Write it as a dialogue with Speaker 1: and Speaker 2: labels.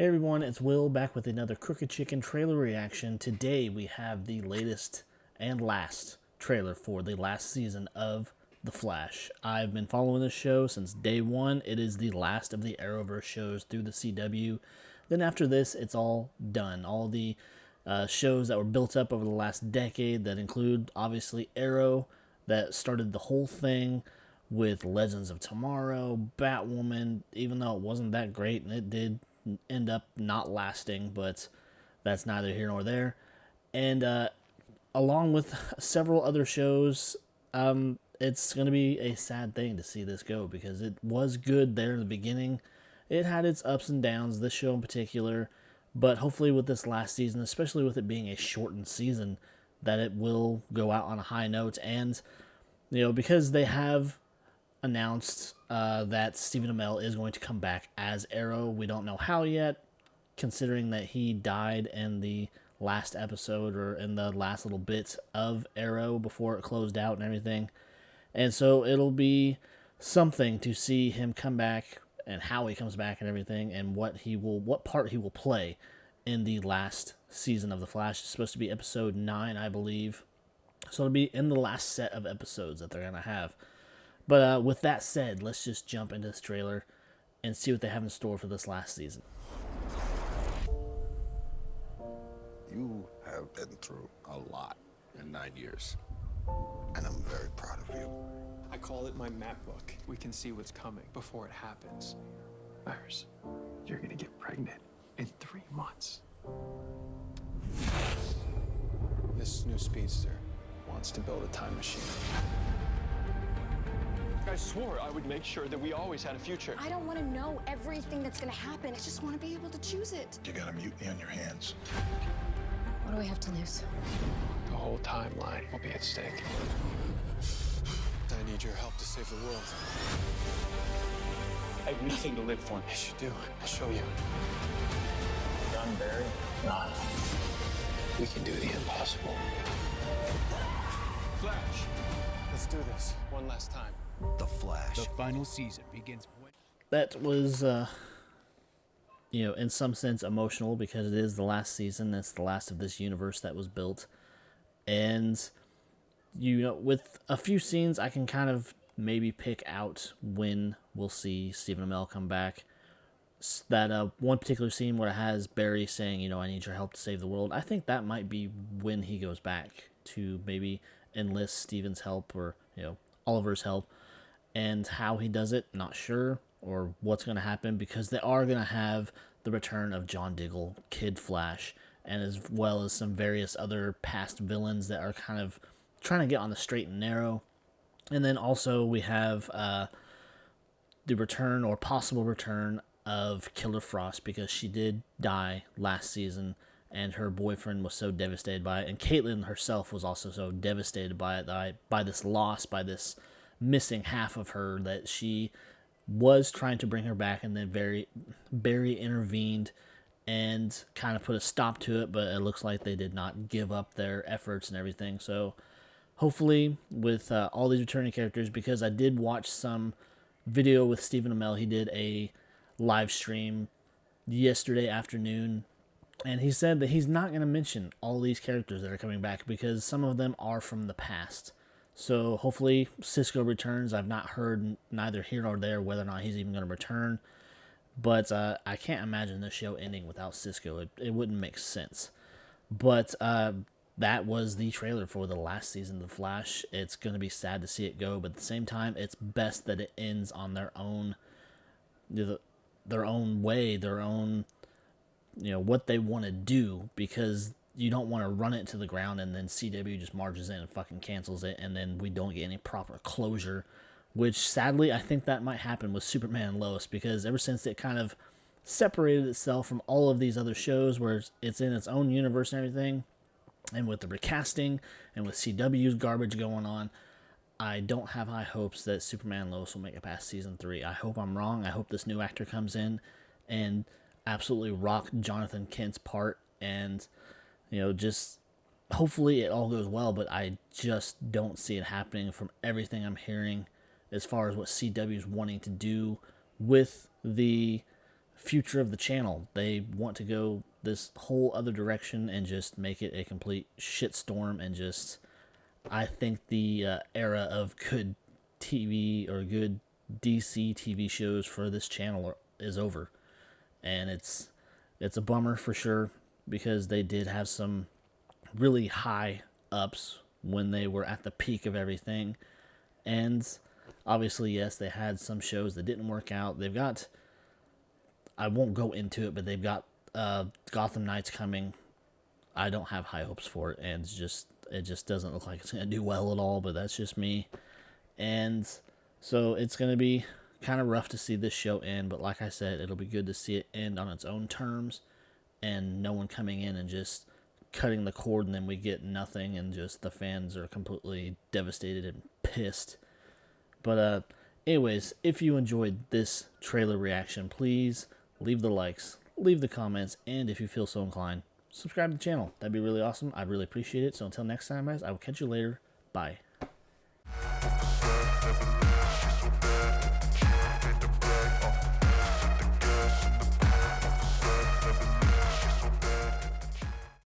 Speaker 1: Hey everyone, it's Will back with another Crooked Chicken trailer reaction. Today we have the latest and last trailer for the last season of The Flash. I've been following this show since day one. It is the last of the Arrowverse shows through the CW. Then after this, it's all done. All the shows that were built up over the last decade that include, obviously, Arrow, that started the whole thing with Legends of Tomorrow, Batwoman, even though it wasn't that great and it did end up not lasting, but that's neither here nor there. And along with several other shows, it's going to be a sad thing to see this go because it was good there in the beginning. It had its ups and downs, this show in particular, but hopefully with this last season, especially with it being a shortened season, that it will go out on a high note. And, because they have announced that Stephen Amell is going to come back as Arrow. We don't know how yet, considering that he died in the last episode or in the last little bit of Arrow before it closed out and everything. And so it'll be something to see him come back and how he comes back and everything, and what part he will play in the last season of The Flash. It's supposed to be episode 9, I believe. So it'll be in the last set of episodes that they're going to have. But with that said, let's just jump into this trailer and see what they have in store for this last season.
Speaker 2: You have been through a lot in 9 years, and I'm very proud of you.
Speaker 3: I call it my map book. We can see what's coming before it happens. Iris, you're gonna get pregnant in 3 months. This new speedster wants to build a time machine. I swore I would make sure that we always had a future.
Speaker 4: I don't want to know everything that's going to happen. I just want to be able to choose it.
Speaker 2: You got a mutiny on your hands.
Speaker 4: What do we have to lose?
Speaker 3: The whole timeline will be at stake. I need your help to save the world. I have nothing to live for. Yes, you do. I'll show you.
Speaker 5: Done, Barry? Not.
Speaker 3: We can do the impossible. Flash, let's do this one last time.
Speaker 2: The Flash.
Speaker 5: The final season begins.
Speaker 1: That was, in some sense emotional because it is the last season. It's the last of this universe that was built. And, with a few scenes, I can kind of maybe pick out when we'll see Stephen Amell come back. That one particular scene where it has Barry saying, I need your help to save the world. I think that might be when he goes back to maybe enlist Stephen's help or, Oliver's help. And how he does it, not sure, or what's going to happen, because they are going to have the return of John Diggle, Kid Flash, and as well as some various other past villains that are kind of trying to get on the straight and narrow. And then also we have the return or possible return of Killer Frost, because she did die last season and her boyfriend was so devastated by it, and Caitlin herself was also so devastated by it, by this loss, by this missing half of her, that she was trying to bring her back, and then Barry intervened and kind of put a stop to it, but it looks like they did not give up their efforts and everything. So hopefully with all these returning characters, because I did watch some video with Stephen Amell. He did a live stream yesterday afternoon, and he said that he's not going to mention all these characters that are coming back because some of them are from the past. So hopefully Cisco returns. I've not heard neither here nor there whether or not he's even going to return. But I can't imagine this show ending without Cisco. It wouldn't make sense. But that was the trailer for the last season of The Flash. It's going to be sad to see it go, but at the same time, it's best that it ends on their own way, their own, what they want to do, because you don't want to run it to the ground and then CW just marches in and fucking cancels it, and then we don't get any proper closure, which sadly I think that might happen with Superman and Lois, because ever since it kind of separated itself from all of these other shows where it's in its own universe and everything, and with the recasting and with CW's garbage going on, I don't have high hopes that Superman and Lois will make it past season 3. I hope I'm wrong. I hope this new actor comes in and absolutely rock Jonathan Kent's part, and just hopefully it all goes well, but I just don't see it happening from everything I'm hearing as far as what CW is wanting to do with the future of the channel. They want to go this whole other direction and just make it a complete shitstorm. And just, I think the era of good TV or good DC TV shows for this channel is over. And it's a bummer for sure, because they did have some really high ups when they were at the peak of everything. And obviously, yes, they had some shows that didn't work out. They've got, I won't go into it, but they've got Gotham Knights coming. I don't have high hopes for it, and it just doesn't look like it's going to do well at all, but that's just me. And so it's going to be kind of rough to see this show end, but like I said, it'll be good to see it end on its own terms and no one coming in and just cutting the cord, and then we get nothing and just the fans are completely devastated and pissed. But anyways, if you enjoyed this trailer reaction, please leave the likes, leave the comments, and if you feel so inclined, subscribe to the channel. That'd be really awesome. I'd really appreciate it. So until next time, guys, I will catch you later. Bye.